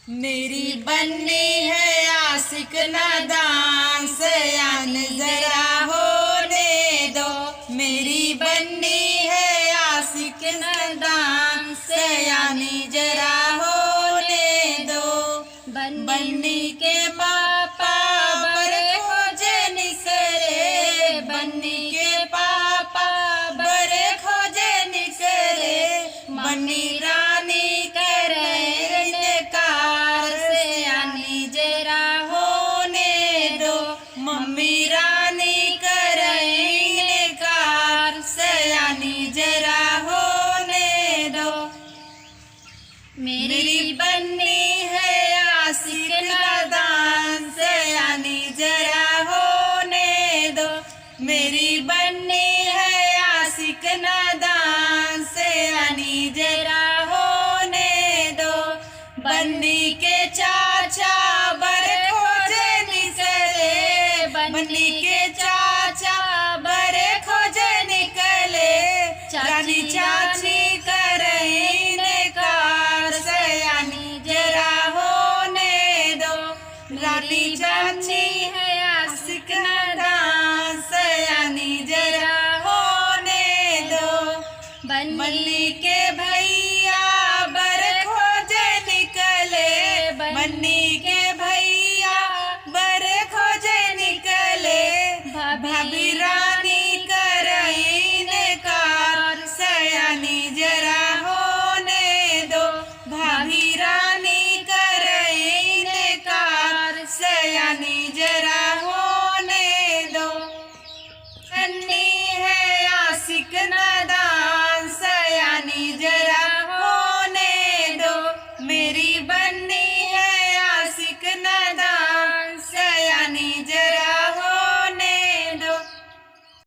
मेरी बन्नी है आशिक नादान, सयान जरा होने दो। मेरी बन्नी है आशिक नादान, सयानी जरा होने दो। बन्नी के पापा बड़े खोजे निकले, बन्नी के पापा बड़े खोजे निकले। बन्नी रानी मम्मी रानी करेंगे कार, सयानी जरा होने दो। मेरी बन्नी है आशिक नादान, सयानी जरा होने दो। मेरी बन्नी है आशिक नादान, सयानी जरा होने दो। बन्नी के चाचा बड़े खोजे निकले, बन्नी के चाचा बड़े खोजे निकले। रानी चाची करेंगे कार, सयानी जरा होने दो। रानी चाची